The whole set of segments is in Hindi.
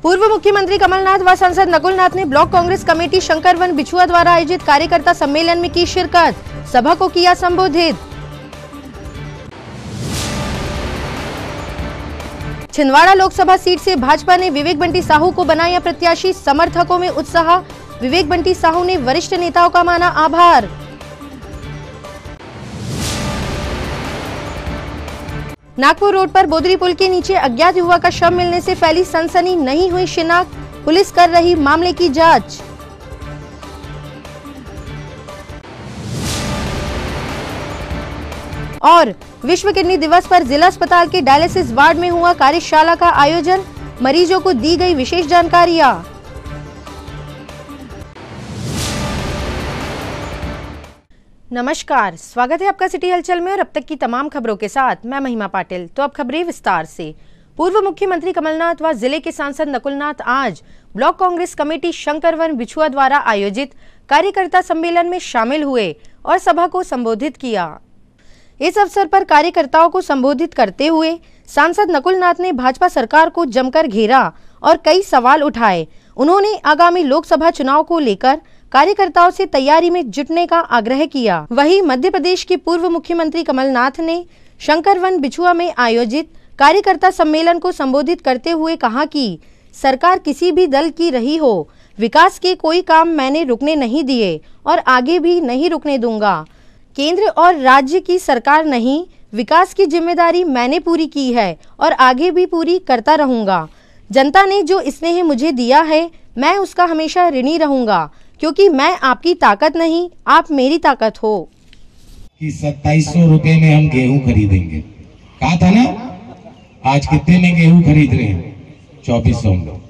पूर्व मुख्यमंत्री कमलनाथ व सांसद नकुलनाथ ने ब्लॉक कांग्रेस कमेटी शंकरवन बिछुआ द्वारा आयोजित कार्यकर्ता सम्मेलन में की शिरकत। सभा को किया संबोधित। छिंदवाड़ा लोकसभा सीट से भाजपा ने विवेक बंटी साहू को बनाया प्रत्याशी, समर्थकों में उत्साह। विवेक बंटी साहू ने वरिष्ठ नेताओं का माना आभार। नागपुर रोड पर बोदरी पुल के नीचे अज्ञात युवक का शव मिलने से फैली सनसनी, नहीं हुई शिनाख्त, पुलिस कर रही मामले की जांच। और विश्व किडनी दिवस पर जिला अस्पताल के डायलिसिस वार्ड में हुआ कार्यशाला का आयोजन, मरीजों को दी गई विशेष जानकारियां। नमस्कार, स्वागत है आपका सिटी हलचल में और अब तक की तमाम खबरों के साथ मैं महिमा पाटिल। तो अब खबरें विस्तार से। पूर्व मुख्यमंत्री कमलनाथ व जिले के सांसद नकुलनाथ आज ब्लॉक कांग्रेस कमेटी शंकरवन बिछुआ द्वारा आयोजित कार्यकर्ता सम्मेलन में शामिल हुए और सभा को संबोधित किया। इस अवसर पर कार्यकर्ताओं को संबोधित करते हुए सांसद नकुलनाथ ने भाजपा सरकार को जमकर घेरा और कई सवाल उठाए। उन्होंने आगामी लोकसभा चुनाव को लेकर कार्यकर्ताओं से तैयारी में जुटने का आग्रह किया। वहीं मध्य प्रदेश के पूर्व मुख्यमंत्री कमलनाथ ने शंकरवन बिछुआ में आयोजित कार्यकर्ता सम्मेलन को संबोधित करते हुए कहा कि सरकार किसी भी दल की रही हो, विकास के कोई काम मैंने रुकने नहीं दिए और आगे भी नहीं रुकने दूंगा। केंद्र और राज्य की सरकार नहीं, विकास की जिम्मेदारी मैंने पूरी की है और आगे भी पूरी करता रहूंगा। जनता ने जो स्नेह मुझे दिया है, मैं उसका हमेशा ऋणी रहूंगा, क्योंकि मैं आपकी ताकत नहीं, आप मेरी ताकत हो। कि 2700 रुपए में हम गेहूं खरीदेंगे, कहा था ना। आज कितने में गेहूं खरीद रहे हैं? 2400 में।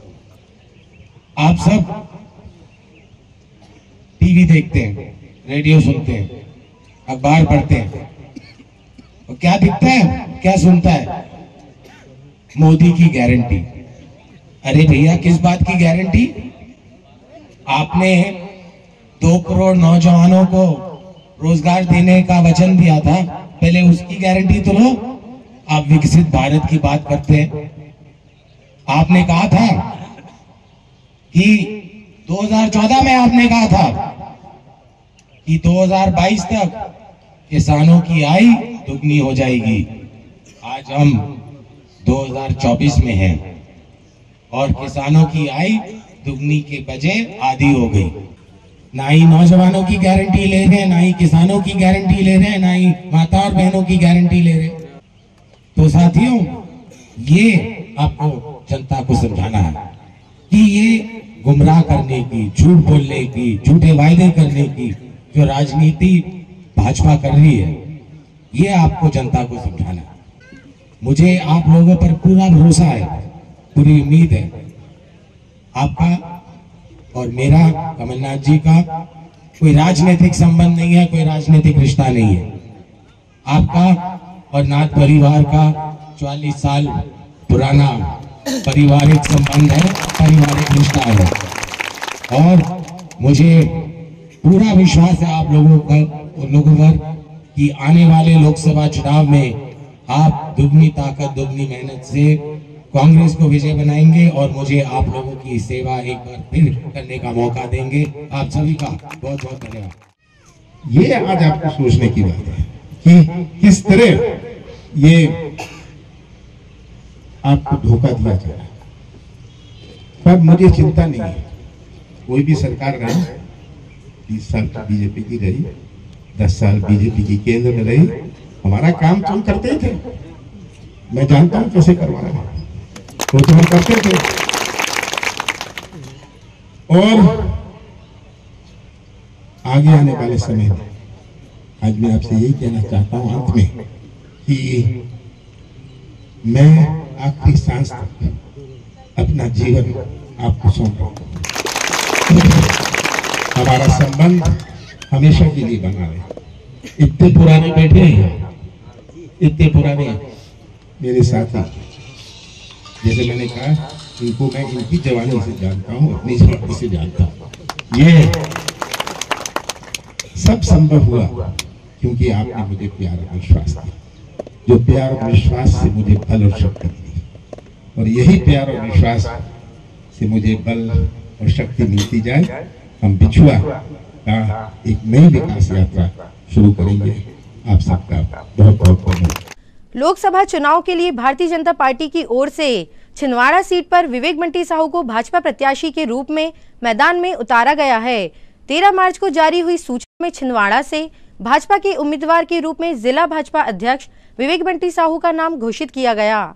आप सब टीवी देखते हैं, रेडियो सुनते हैं, अखबार पढ़ते हैं, और क्या दिखता है, क्या सुनता है? मोदी की गारंटी। अरे भैया, किस बात की गारंटी? आपने 2 करोड़ नौजवानों को रोजगार देने का वचन दिया था, पहले उसकी गारंटी तो लो। आप विकसित भारत की बात करते हैं। आपने कहा था कि 2014 में आपने कहा था कि 2022 तक किसानों की आय दुगनी हो जाएगी। आज हम 2024 में हैं और किसानों की आय दुगनी के बजाय आधी हो गई। ना ही नौजवानों की गारंटी ले रहे हैं, ना ही किसानों की गारंटी ले रहे हैं, ना ही माता और बहनों की गारंटी ले रहे हैं। तो साथियों, ये आपको जनता को समझाना है कि ये गुमराह करने की, झूठ बोलने की, झूठे वायदे करने की जो राजनीति भाजपा कर रही है, ये आपको जनता को समझाना है। मुझे आप लोगों पर पूरा भरोसा है, पूरी उम्मीद है। आपका और मेरा, कमलनाथ जी का कोई राजनीतिक संबंध नहीं है, कोई राजनीतिक रिश्ता नहीं है। आपका और नाथ परिवार का 44 साल पुराना पारिवारिक संबंध है, पारिवारिक रिश्ता है। और मुझे पूरा विश्वास है आप लोगों पर कि आने वाले लोकसभा चुनाव में आप दुगनी ताकत, दुगनी मेहनत से कांग्रेस को विजय बनाएंगे और मुझे आप लोगों की सेवा एक बार फिर करने का मौका देंगे। आप सभी का बहुत बहुत धन्यवाद। ये आज आपको सोचने की बात है कि किस तरह ये आपको धोखा दिया जा रहा है। पर मुझे चिंता नहीं है, कोई भी सरकार रही, 20 साल बीजेपी की रही, 10 साल बीजेपी की केंद्र में रही, हमारा काम तो हम करते ही थे। मैं जानता हूं कैसे करवाना है, वो तो हम करते थे। और आगे आने वाले समय में आज मैं आपसे यही कहना चाहता हूं अंत में कि मैं आखिरी सांस तक अपना जीवन आपको सौंप रहा हूं। हमारा संबंध हमेशा के लिए बना रहे। इतने पुराने बैठे हैं, इतने पुराने मेरे साथी, जैसे मैंने कहा, इनको मैं इनकी जवानी से जानता हूं, अपनी जवानी से जानता हूं। ये सब संभव हुआ क्योंकि आपने मुझे प्यार और विश्वास दिया, जो प्यार और विश्वास से मुझे बल और शक्ति दी। और यही प्यार और विश्वास से मुझे बल और शक्ति मिलती जाए, हम बिछुआ का एक नई विकास यात्रा शुरू करेंगे। आप सबका बहुत बहुत धन्यवाद। लोकसभा चुनाव के लिए भारतीय जनता पार्टी की ओर से छिंदवाड़ा सीट पर विवेक बंटी साहू को भाजपा प्रत्याशी के रूप में मैदान में उतारा गया है। 13 मार्च को जारी हुई सूचना में छिंदवाड़ा से भाजपा के उम्मीदवार के रूप में जिला भाजपा अध्यक्ष विवेक बंटी साहू का नाम घोषित किया गया।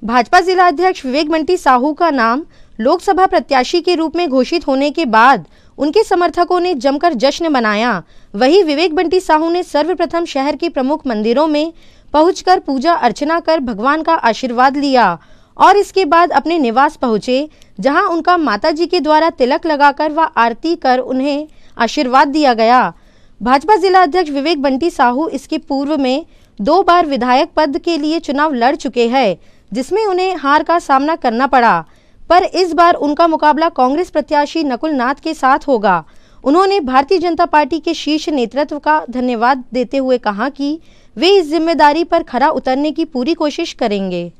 भाजपा जिला अध्यक्ष विवेक बंटी साहू का नाम लोकसभा प्रत्याशी के रूप में घोषित होने के बाद उनके समर्थकों ने जमकर जश्न मनाया। वहीं विवेक बंटी साहू ने सर्वप्रथम शहर के प्रमुख मंदिरों में पहुंचकर पूजा अर्चना कर भगवान का आशीर्वाद लिया और इसके बाद अपने निवास पहुंचे, जहां उनका माताजी के द्वारा तिलक लगाकर व आरती कर उन्हें आशीर्वाद दिया गया। भाजपा जिला अध्यक्ष विवेक बंटी साहू इसके पूर्व में 2 बार विधायक पद के लिए चुनाव लड़ चुके हैं, जिसमें उन्हें हार का सामना करना पड़ा, पर इस बार उनका मुकाबला कांग्रेस प्रत्याशी नकुल नाथ के साथ होगा। उन्होंने भारतीय जनता पार्टी के शीर्ष नेतृत्व का धन्यवाद देते हुए कहा कि वे इस जिम्मेदारी पर खरा उतरने की पूरी कोशिश करेंगे।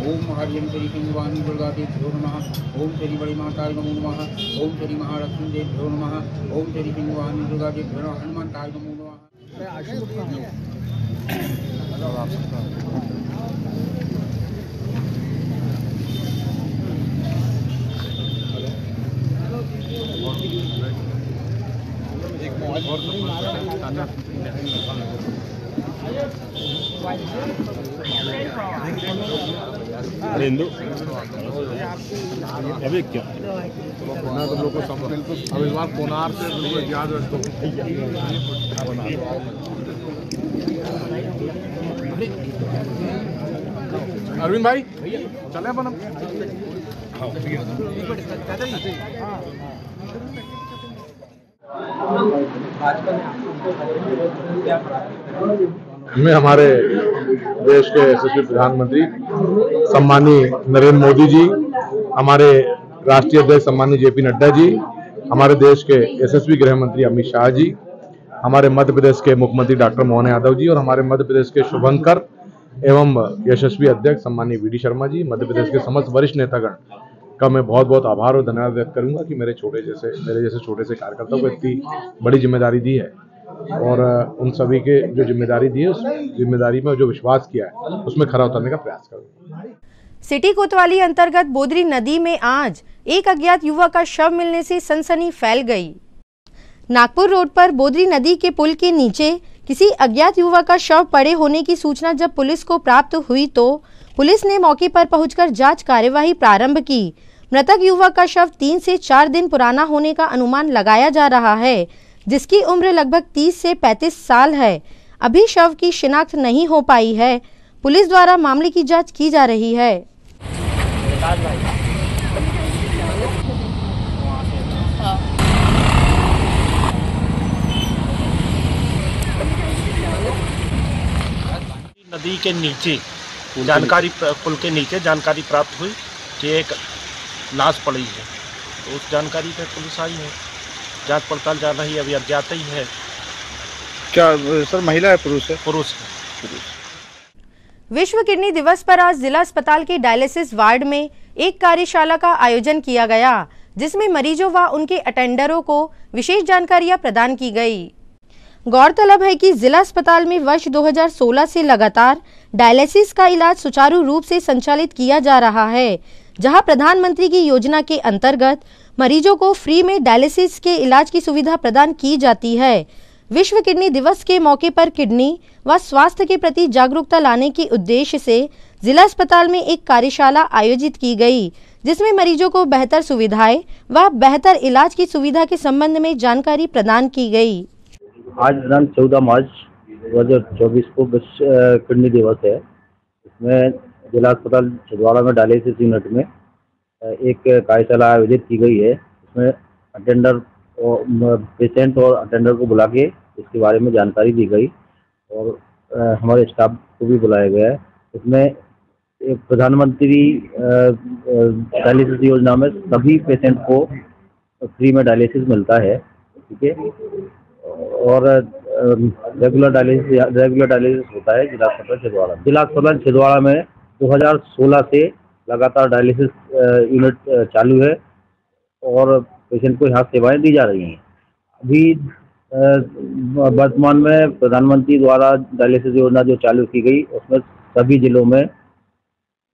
ओम हरियम श्री पिंगवानी दुर्गा देव्यो नमः। ओम श्री बड़ी माताय नमो नमः। ओम श्री महालक्ष्मी देव्यो नमः। ओम श्री पिंगवानी दुर्गा देव्यो नमः। हनुमंताय नमो नमः। हिंदू अभी क्या ना तुम लोग को सब बिल्कुल अब इस बार कोनार से बिल्कुल याद रखो। अरविंद भाई चले अपन मैं हमारे देश के यशस्वी प्रधानमंत्री सम्माननीय नरेंद्र मोदी जी, हमारे राष्ट्रीय अध्यक्ष सम्माननीय जेपी नड्डा जी, हमारे देश के यशस्वी गृह मंत्री अमित शाह जी, हमारे मध्य प्रदेश के मुख्यमंत्री डॉक्टर मोहन यादव जी और हमारे मध्य प्रदेश के शुभंकर एवं यशस्वी अध्यक्ष सम्माननीय वी डी शर्मा जी, मध्य प्रदेश के समस्त वरिष्ठ नेतागण का मैं बहुत बहुत आभार और धन्यवाद व्यक्त करूंगा कि मेरे जैसे छोटे से कार्यकर्ताओं को इतनी बड़ी जिम्मेदारी दी है और उन सभी के जो जिम्मेदारी दी है उस जिम्मेदारी में जो विश्वास किया है उसमें खरा उतरने का प्रयास करूंगा। सिटी कोतवाली अंतर्गत बोदरी नदी में आज एक अज्ञात युवक का शव मिलने से सनसनी फैल गई। नागपुर रोड पर बोदरी नदी के पुल के नीचे किसी अज्ञात युवक का शव पड़े होने की सूचना जब पुलिस को प्राप्त हुई तो पुलिस ने मौके पर पहुंचकर जांच कार्यवाही प्रारंभ की। मृतक युवक का शव 3 से 4 दिन पुराना होने का अनुमान लगाया जा रहा है, जिसकी उम्र लगभग 30 से 35 साल है। अभी शव की शिनाख्त नहीं हो पाई है। पुलिस द्वारा मामले की जांच की जा रही है। नदी के नीचे पुल के नीचे जानकारी प्राप्त हुई कि एक लाश पड़ी है, तो उस जानकारी पर पुलिस आई है, जांच पड़ताल चल रही है। अभी अज्ञात ही है। क्या सर महिला है पुरुष है? पुरुष। विश्व किडनी दिवस पर आज जिला अस्पताल के डायलिसिस वार्ड में एक कार्यशाला का आयोजन किया गया, जिसमें मरीजों व उनके अटेंडरों को विशेष जानकारियां प्रदान की गई। गौरतलब है कि जिला अस्पताल में वर्ष 2016 से लगातार डायलिसिस का इलाज सुचारू रूप से संचालित किया जा रहा है, जहां प्रधानमंत्री की योजना के अंतर्गत मरीजों को फ्री में डायलिसिस के इलाज की सुविधा प्रदान की जाती है। विश्व किडनी दिवस के मौके पर किडनी व स्वास्थ्य के प्रति जागरूकता लाने के उद्देश्य से जिला अस्पताल में एक कार्यशाला आयोजित की गई, जिसमें मरीजों को बेहतर सुविधाएं व बेहतर इलाज की सुविधा के संबंध में जानकारी प्रदान की गई। आज दिनांक 14 मार्च 2024 को विश्व किडनी दिवस है। इसमें जिला अस्पताल छिंदवाड़ा में डायलिसिस यूनिट में एक कार्यशाला आयोजित की गई है। इसमें अटेंडर और पेशेंट और अटेंडर को बुला के इसके बारे में जानकारी दी गई और हमारे स्टाफ को भी बुलाया गया है। इसमें एक प्रधानमंत्री डायलिसिस योजना में सभी पेशेंट को फ्री में डायलिसिस मिलता है, ठीक है। और रेगुलर डायलिसिस होता है जिला अस्पताल छिंदवाड़ा। जिला अस्पताल छिंदवाड़ा में 2016 से लगातार डायलिसिस यूनिट चालू है और पेशेंट को यहाँ सेवाएं दी जा रही हैं। अभी वर्तमान में प्रधानमंत्री द्वारा डायलिसिस योजना जो चालू की गई उसमें सभी जिलों में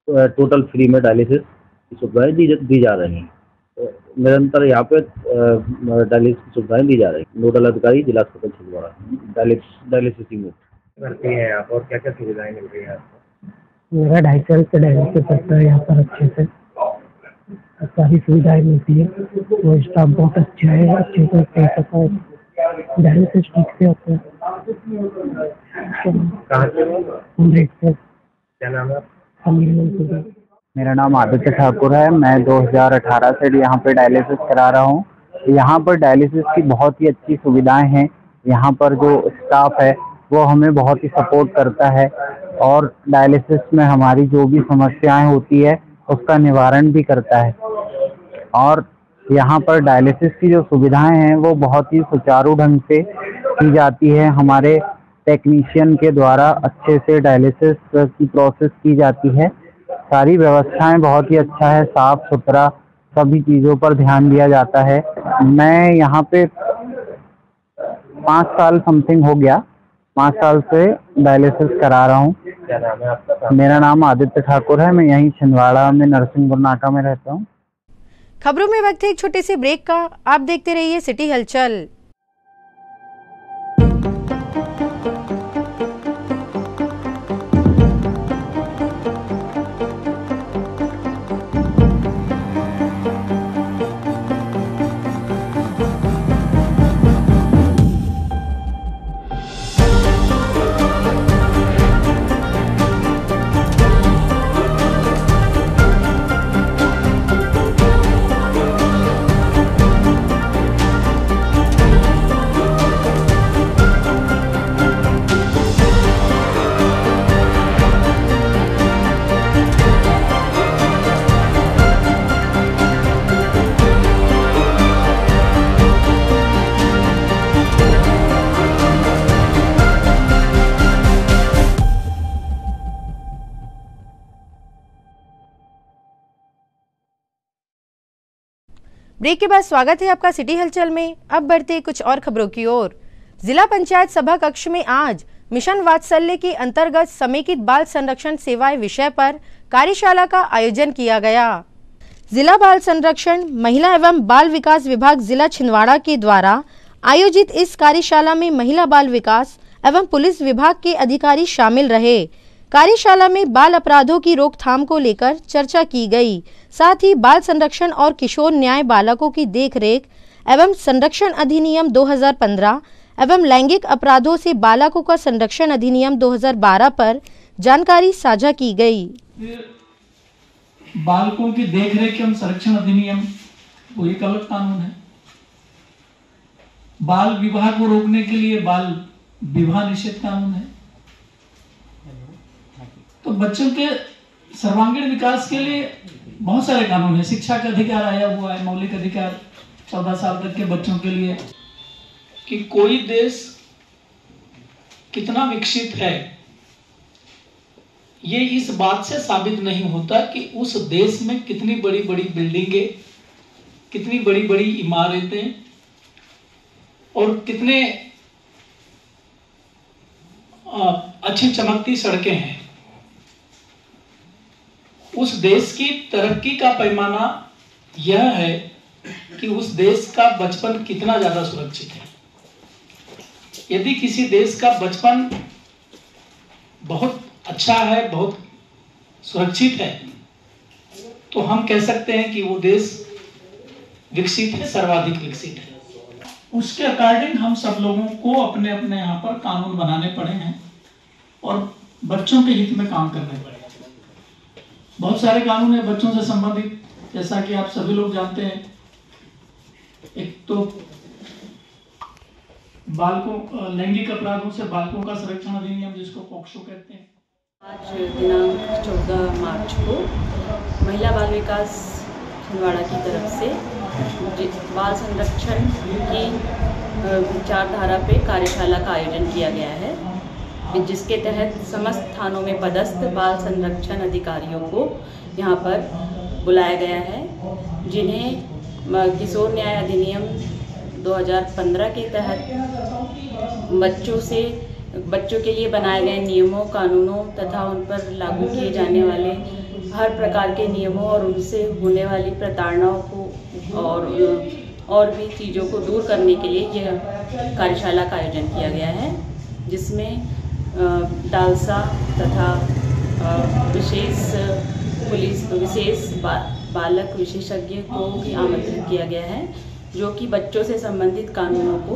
टोटल फ्री में डायलिसिस की सुविधाएं दी जा रही हैं। तो निरंतर यहाँ पे डायलिसिस की सुविधाएं दी जा रही हैं। नोडल अधिकारी जिला अस्पताल छिंदवाड़ा डायलिसिस यूनिट करती है यहाँ पर। क्या क्या सुविधाएं मिल रही है आपको? मेरा 2.5 साल से डायलिसिस करता है यहाँ पर, अच्छे से सारी सुविधाएं मिलती है। वो स्टाफ बहुत अच्छा है, अच्छे से कह सकता है, डायलिसिस ठीक से होता है। कहाँ से? क्या नाम है? मेरा नाम आदित्य ठाकुर है। मैं 2018 से यहाँ पे डायलिसिस करा रहा हूँ। यहाँ पर डायलिसिस की बहुत ही अच्छी सुविधाएं हैं। यहाँ पर जो स्टाफ है वो हमें बहुत ही सपोर्ट करता है और डायलिसिस में हमारी जो भी समस्याएं होती है उसका निवारण भी करता है। और यहाँ पर डायलिसिस की जो सुविधाएं हैं वो बहुत ही सुचारू ढंग से की जाती है। हमारे टेक्नीशियन के द्वारा अच्छे से डायलिसिस की प्रोसेस की जाती है। सारी व्यवस्थाएं बहुत ही अच्छा है, साफ सुथरा सभी चीज़ों पर ध्यान दिया जाता है। मैं यहाँ पे 5 साल समथिंग हो गया, 5 साल से डायलिसिस करा रहा हूँ। क्या नाम है आपका? मेरा नाम आदित्य ठाकुर है। मैं यहीं छिंदवाड़ा में नरसिंहपुर नाका में रहता हूँ। खबरों में वक्त है एक छोटे से ब्रेक का। आप देखते रहिए सिटी हलचल। ब्रेक के बाद स्वागत है आपका सिटी हलचल में। अब बढ़ते कुछ और खबरों की ओर। जिला पंचायत सभा कक्ष में आज मिशन वात्सल्य के अंतर्गत समेकित बाल संरक्षण सेवाएं विषय पर कार्यशाला का आयोजन किया गया। जिला बाल संरक्षण महिला एवं बाल विकास विभाग जिला छिंदवाड़ा के द्वारा आयोजित इस कार्यशाला में महिला बाल विकास एवं पुलिस विभाग के अधिकारी शामिल रहे। कार्यशाला में बाल अपराधों की रोकथाम को लेकर चर्चा की गई। साथ ही बाल संरक्षण और किशोर न्याय बालकों की देखरेख एवं संरक्षण अधिनियम 2015 एवं लैंगिक अपराधों से बालकों का संरक्षण अधिनियम 2012 पर जानकारी साझा की गई। बालकों की देखरेख एवं संरक्षण अधिनियम वो एक अलग कानून है। बाल विवाह को रोकने के लिए बाल विवाह निषेध कानून है। तो बच्चों के सर्वांगीण विकास के लिए बहुत सारे कानून है। शिक्षा का अधिकार आया हुआ है, मौलिक अधिकार 14 साल तक के बच्चों के लिए। कि कोई देश कितना विकसित है ये इस बात से साबित नहीं होता कि उस देश में कितनी बड़ी बड़ी बिल्डिंगें, कितनी बड़ी बड़ी इमारतें और कितने अच्छी चमकती सड़कें हैं। उस देश की तरक्की का पैमाना यह है कि उस देश का बचपन कितना ज्यादा सुरक्षित है। यदि किसी देश का बचपन बहुत अच्छा है, बहुत सुरक्षित है, तो हम कह सकते हैं कि वो देश विकसित है, सर्वाधिक विकसित है। उसके अकॉर्डिंग हम सब लोगों को अपने अपने यहाँ पर कानून बनाने पड़े हैं और बच्चों के हित में काम करने पड़े। बहुत सारे कानून है बच्चों से संबंधित, जैसा कि आप सभी लोग जानते हैं। एक तो बालकों लैंगिक अपराधों से बालकों का संरक्षण अधिनियम, जिसको पॉक्सो कहते हैं। आज दिनांक 14 मार्च को महिला बाल विकास छिंदवाड़ा की तरफ से बाल संरक्षण की विचारधारा पे कार्यशाला का आयोजन किया गया है, जिसके तहत समस्त थानों में पदस्थ बाल संरक्षण अधिकारियों को यहाँ पर बुलाया गया है, जिन्हें किशोर न्याय अधिनियम 2015 के तहत बच्चों के लिए बनाए गए नियमों, कानूनों तथा उन पर लागू किए जाने वाले हर प्रकार के नियमों और उनसे होने वाली प्रताड़नाओं को और भी चीज़ों को दूर करने के लिए यह कार्यशाला का आयोजन किया गया है, जिसमें डालसा तथा विशेष बालक विशेषज्ञ को भी आमंत्रित किया गया है, जो कि बच्चों से संबंधित कानूनों को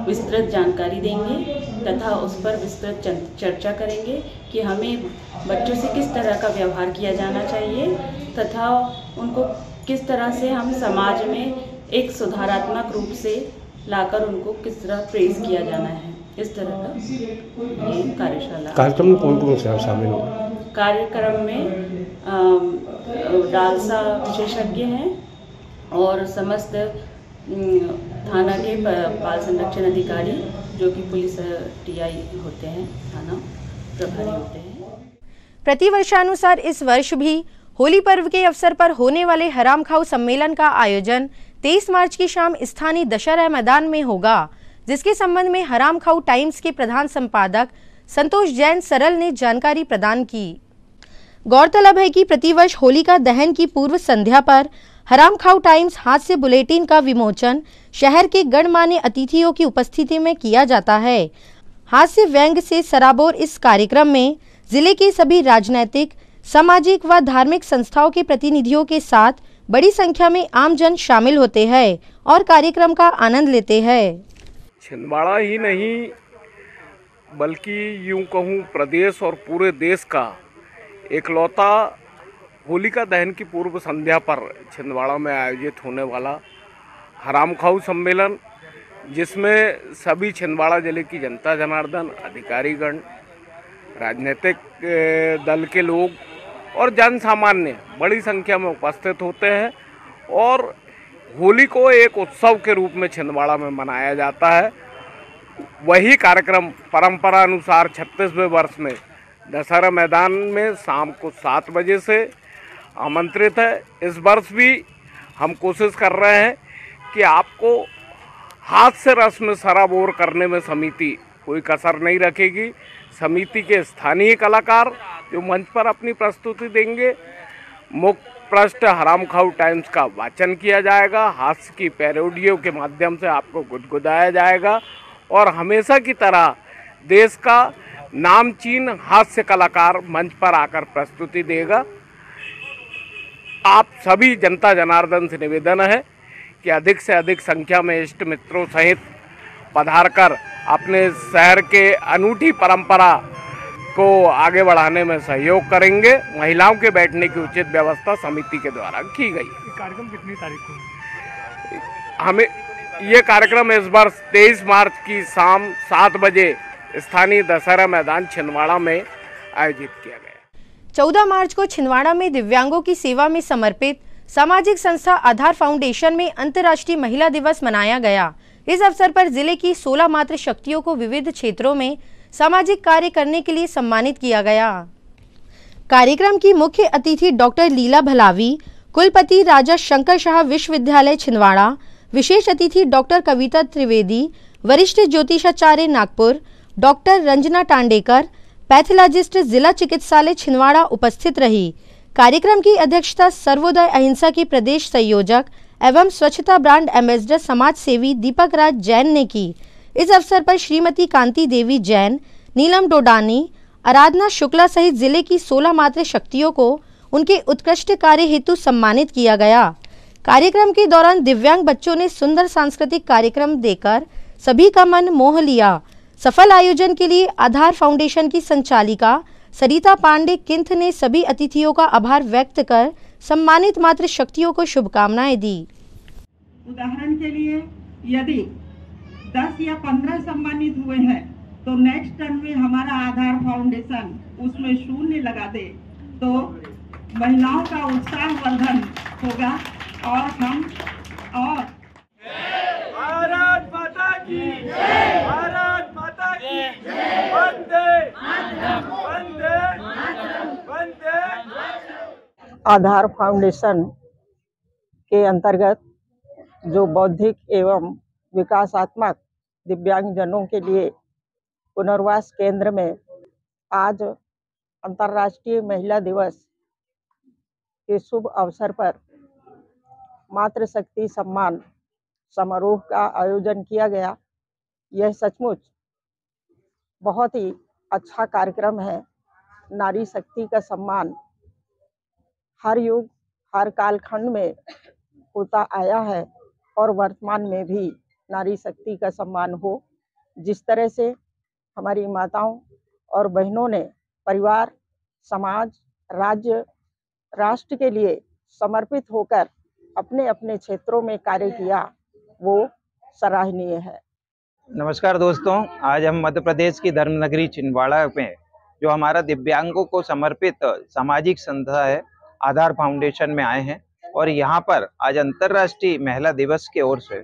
विस्तृत जानकारी देंगे तथा उस पर विस्तृत चर्चा करेंगे कि हमें बच्चों से किस तरह का व्यवहार किया जाना चाहिए तथा उनको किस तरह से हम समाज में एक सुधारात्मक रूप से लाकर उनको किस तरह प्रेज किया जाना है। इस तरह का ये कार्यशाला। कार्यक्रम में कौन कौन से शामिल होंगे? कार्यक्रम में डालसा विशेषज्ञ हैं और समस्त थाना के बाल संरक्षण अधिकारी, जो कि पुलिस टीआई होते हैं, थाना प्रभारी होते हैं। प्रतिवर्षानुसार इस वर्ष भी होली पर्व के अवसर पर होने वाले हराम खाऊ सम्मेलन का आयोजन 23 मार्च की शाम स्थानीय दशहरा मैदान में होगा, जिसके संबंध में हराम खाऊ टाइम्स के प्रधान संपादक संतोष जैन सरल ने जानकारी प्रदान की। गौरतलब है कि प्रतिवर्ष होलिका दहन की पूर्व संध्या पर हराम खाऊ टाइम्स हास्य बुलेटिन का विमोचन शहर के गणमान्य अतिथियों की उपस्थिति में किया जाता है। हास्य व्यंग से सराबोर इस कार्यक्रम में जिले के सभी राजनैतिक, सामाजिक व धार्मिक संस्थाओं के प्रतिनिधियों के साथ बड़ी संख्या में आमजन शामिल होते हैं और कार्यक्रम का आनंद लेते हैं। छिंदवाड़ा ही नहीं बल्कि यूं कहूं प्रदेश और पूरे देश का एकलौता होलिका दहन की पूर्व संध्या पर छिंदवाड़ा में आयोजित होने वाला हराम खाऊ सम्मेलन, जिसमें सभी छिंदवाड़ा जिले की जनता जनार्दन, अधिकारीगण, राजनीतिक दल के लोग और जन सामान्य बड़ी संख्या में उपस्थित होते हैं और होली को एक उत्सव के रूप में छिंदवाड़ा में मनाया जाता है। वही कार्यक्रम परंपरा अनुसार 36वें वर्ष में दशहरा मैदान में शाम को 7 बजे से आमंत्रित है। इस वर्ष भी हम कोशिश कर रहे हैं कि आपको हाथ से रस में सराबोर करने में समिति कोई कसर नहीं रखेगी। समिति के स्थानीय कलाकार जो मंच पर अपनी प्रस्तुति देंगे, मुख्य पृष्ठ हराम खाऊ टाइम्स का वाचन किया जाएगा, हास्य की पैरोडियों के माध्यम से आपको गुदगुदाया जाएगा और हमेशा की तरह देश का नामचीन हास्य कलाकार मंच पर आकर प्रस्तुति देगा। आप सभी जनता जनार्दन से निवेदन है कि अधिक से अधिक संख्या में इष्ट मित्रों सहित पधारकर अपने शहर के अनूठी परंपरा को आगे बढ़ाने में सहयोग करेंगे। महिलाओं के बैठने की उचित व्यवस्था समिति के द्वारा की गई है। कार्यक्रम कितनी तारीख को? हमें ये कार्यक्रम इस वर्ष 23 मार्च की शाम 7 बजे स्थानीय दशहरा मैदान छिंदवाड़ा में आयोजित किया गया। 14 मार्च को छिंदवाड़ा में दिव्यांगों की सेवा में समर्पित सामाजिक संस्था आधार फाउंडेशन में अंतर्राष्ट्रीय महिला दिवस मनाया गया। इस अवसर पर जिले की 16 मात्र शक्तियों को विविध क्षेत्रों में सामाजिक कार्य करने के लिए सम्मानित किया गया। कार्यक्रम की मुख्य अतिथि डॉक्टर लीला भलावी, कुलपति राजा शंकर शाह विश्वविद्यालय छिंदवाड़ा, विशेष अतिथि डॉक्टर कविता त्रिवेदी, वरिष्ठ ज्योतिषाचार्य नागपुर, डॉक्टर रंजना टांडेकर, पैथोलॉजिस्ट जिला चिकित्सालय छिंदवाड़ा उपस्थित रही। कार्यक्रम की अध्यक्षता सर्वोदय अहिंसा के प्रदेश संयोजक एवं स्वच्छता ब्रांड एम्बेसडर समाज सेवी दीपक राज जैन ने की। इस अवसर पर श्रीमती कांति देवी जैन, नीलम डोडानी, आराधना शुक्ला सहित जिले की 16 मात्र शक्तियों को उनके उत्कृष्ट कार्य हेतु सम्मानित किया गया। कार्यक्रम के दौरान दिव्यांग बच्चों ने सुंदर सांस्कृतिक कार्यक्रम देकर सभी का मन मोह लिया। सफल आयोजन के लिए आधार फाउंडेशन की संचालिका सरिता पांडे किंथ ने सभी अतिथियों का आभार व्यक्त कर सम्मानित मातृशक्तियों को शुभकामनाएं दी। उदाहरण के लिए यदि 10 या 15 सम्मानित हुए हैं तो नेक्स्ट टर्म में हमारा आधार फाउंडेशन उसमें 0 लगा दे तो महिलाओं का उत्साह वर्धन होगा और हम और भारत माता की जय, भारत माता की जय, वंदे वंदे वंदे। आधार फाउंडेशन के अंतर्गत जो बौद्धिक एवं विकासात्मक दिव्यांगजनों के लिए पुनर्वास केंद्र में आज अंतर्राष्ट्रीय महिला दिवस के शुभ अवसर पर मातृशक्ति सम्मान समारोह का आयोजन किया गया। यह सचमुच बहुत ही अच्छा कार्यक्रम है। नारी शक्ति का सम्मान हर युग हर कालखंड में होता आया है और वर्तमान में भी नारी शक्ति का सम्मान हो। जिस तरह से हमारी माताओं और बहनों ने परिवार, समाज, राज्य, राष्ट्र के लिए समर्पित होकर अपने अपने क्षेत्रों में कार्य किया, वो सराहनीय है। नमस्कार दोस्तों, आज हम मध्य प्रदेश की धर्मनगरी छिंदवाड़ा में जो हमारा दिव्यांगों को समर्पित सामाजिक संस्था है आधार फाउंडेशन में आए हैं और यहाँ पर आज अंतर्राष्ट्रीय महिला दिवस की ओर से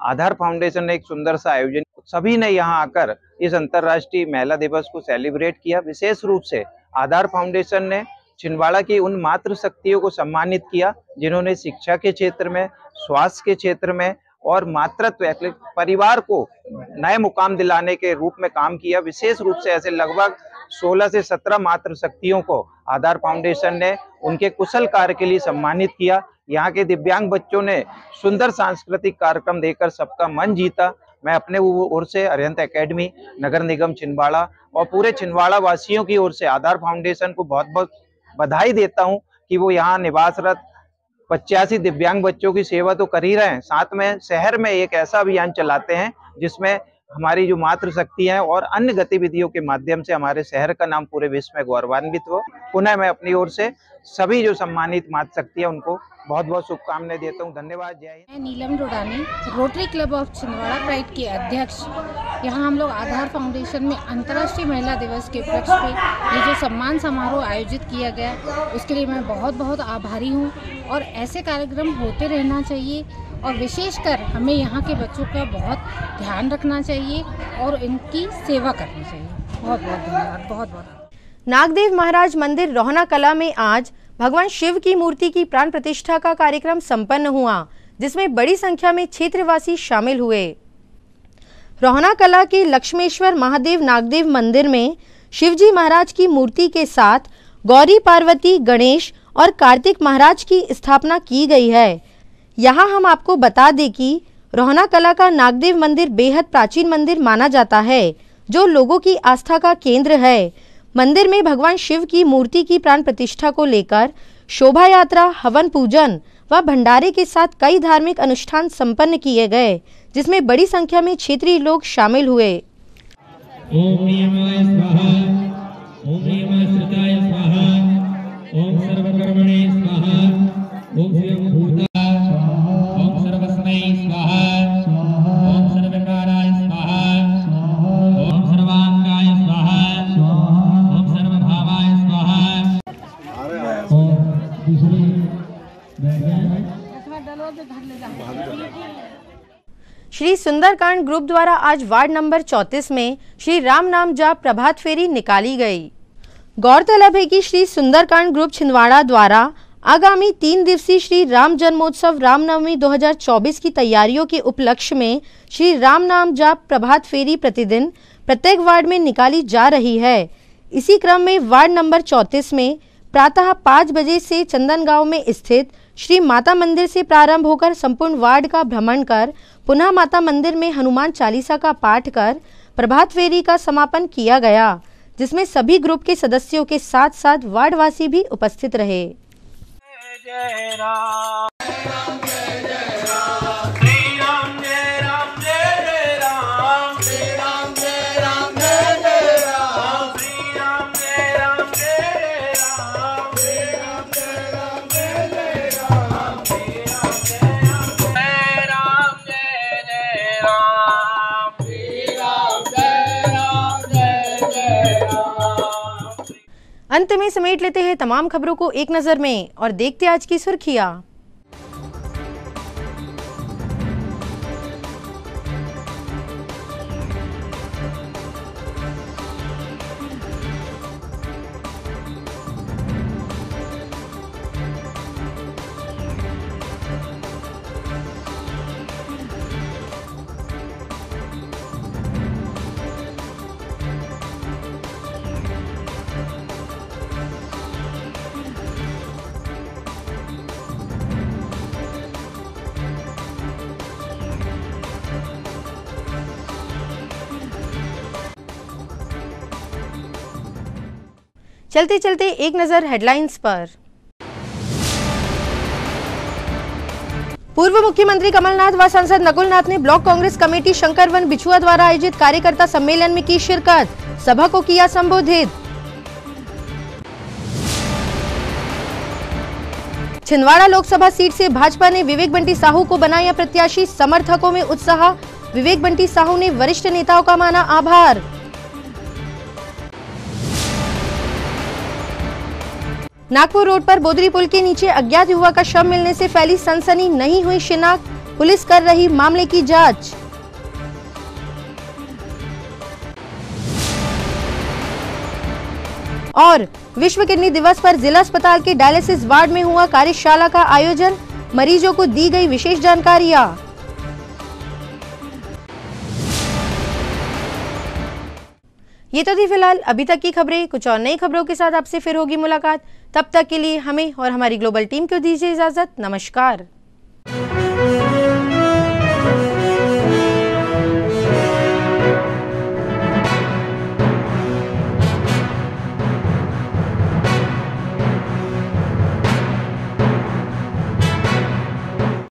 आधार फाउंडेशन ने एक सुंदर सा आयोजन, सभी ने यहाँ आकर इस अंतर्राष्ट्रीय महिला दिवस को सेलिब्रेट किया। विशेष रूप से आधार फाउंडेशन ने छिंदवाड़ा की उन मातृशक्तियों को सम्मानित किया जिन्होंने शिक्षा के क्षेत्र में, स्वास्थ्य के क्षेत्र में और मातृत्व परिवार को नए मुकाम दिलाने के रूप में काम किया। विशेष रूप से ऐसे लगभग 16 से 17 मातृशक्तियों को आधार फाउंडेशन ने उनके कुशल कार्य के लिए सम्मानित किया। यहाँ के दिव्यांग बच्चों ने सुंदर सांस्कृतिक कार्यक्रम देकर सबका मन जीता। मैं अपने ओर से अरिहंत एकेडमी, नगर निगम छिंदवाड़ा और पूरे छिंदवाड़ा वासियों की ओर से आधार फाउंडेशन को बहुत बहुत बधाई देता हूँ कि वो यहाँ निवासरत 85 दिव्यांग बच्चों की सेवा तो कर ही रहे हैं, साथ में शहर में एक ऐसा अभियान चलाते हैं जिसमें हमारी जो मातृशक्ति है और अन्य गतिविधियों के माध्यम से हमारे शहर का नाम पूरे विश्व में गौरवान्वित हो। पुनः मैं अपनी ओर से सभी जो सम्मानित मातृशक्ति है उनको बहुत बहुत शुभकामनाएं देता हूं। धन्यवाद। जय हिंद। मैं Neelam Rodani, rotary club of Chhindwara pride के अध्यक्ष। यहाँ हम लोग आधार फाउंडेशन में अंतर्राष्ट्रीय महिला दिवस के उपलक्ष्य पे ये जो सम्मान समारोह आयोजित किया गया उसके लिए मैं बहुत बहुत आभारी हूँ और ऐसे कार्यक्रम होते रहना चाहिए और विशेषकर हमें यहाँ के बच्चों का बहुत ध्यान रखना चाहिए और इनकी सेवा करनी चाहिए। बहुत बहुत धन्यवाद। बहुत बहुत। नागदेव महाराज मंदिर रोहना कला में आज भगवान शिव की मूर्ति की प्राण प्रतिष्ठा का कार्यक्रम संपन्न हुआ, जिसमें बड़ी संख्या में क्षेत्रवासी शामिल हुए। रोहना कला के लक्ष्मेश्वर महादेव नागदेव मंदिर में शिवजी महाराज की मूर्ति के साथ गौरी, पार्वती, गणेश और कार्तिक महाराज की स्थापना की गई है। यहाँ हम आपको बता दें कि रोहना कला का नागदेव मंदिर बेहद प्राचीन मंदिर माना जाता है, जो लोगों की आस्था का केंद्र है। मंदिर में भगवान शिव की मूर्ति की प्राण प्रतिष्ठा को लेकर शोभा यात्रा, हवन पूजन व भंडारे के साथ कई धार्मिक अनुष्ठान संपन्न किए गए, जिसमें बड़ी संख्या में क्षेत्रीय लोग शामिल हुए। ओम नियमाय स्वाहा, ओम नियमाय श्रिताय स्वाहा, ओम सर्वकर्मणे स्वाहा, ओम स्वयं भूता, ओम सर्वस्मै स्वाहा, ओम सर्वकाराय स्वाहा, ओम सर्वांगाय स्वाहा, ओम सर्वभावाय स्वाहा। और दूसरी श्री सुंदरकांड ग्रुप द्वारा आज वार्ड नंबर 34 में श्री राम नाम जाप प्रभात फेरी निकाली गई। गौरतलब है कि श्री सुंदरकांड ग्रुप छिंदवाड़ा द्वारा आगामी 3 दिवसीय श्री राम जन्मोत्सव रामनवमी 2024 की तैयारियों के उपलक्ष्य में श्री राम नाम जाप प्रभात फेरी प्रतिदिन प्रत्येक वार्ड में निकाली जा रही है। इसी क्रम में वार्ड नंबर 34 में प्रातः 5 बजे से चंदन गांव में स्थित श्री माता मंदिर से प्रारंभ होकर संपूर्ण वार्ड का भ्रमण कर पुनः माता मंदिर में हनुमान चालीसा का पाठ कर प्रभात फेरी का समापन किया गया, जिसमें सभी ग्रुप के सदस्यों के साथ साथ वार्डवासी भी उपस्थित रहे। जय राम। जय राम अंत में समेट लेते हैं तमाम खबरों को एक नजर में और देखते आज की सुर्खियां। चलते चलते एक नजर हेडलाइंस पर। पूर्व मुख्यमंत्री कमलनाथ व सांसद नकुलनाथ ने ब्लॉक कांग्रेस कमेटी शंकरवन बिछुआ द्वारा आयोजित कार्यकर्ता सम्मेलन में की शिरकत, सभा को किया संबोधित। छिंदवाड़ा लोकसभा सीट से भाजपा ने विवेक बंटी साहू को बनाया प्रत्याशी, समर्थकों में उत्साह। विवेक बंटी साहू ने वरिष्ठ नेताओं का माना आभार। नागपुर रोड पर बोदरी पुल के नीचे अज्ञात युवक का शव मिलने से फैली सनसनी, नहीं हुई शिनाख्त, पुलिस कर रही मामले की जांच। और विश्व किडनी दिवस पर जिला अस्पताल के डायलिसिस वार्ड में हुआ कार्यशाला का आयोजन, मरीजों को दी गई विशेष जानकारियां। ये तो थी फिलहाल अभी तक की खबरें। कुछ और नई खबरों के साथ आपसे फिर होगी मुलाकात। तब तक के लिए हमें और हमारी ग्लोबल टीम को दीजिए इजाजत। नमस्कार।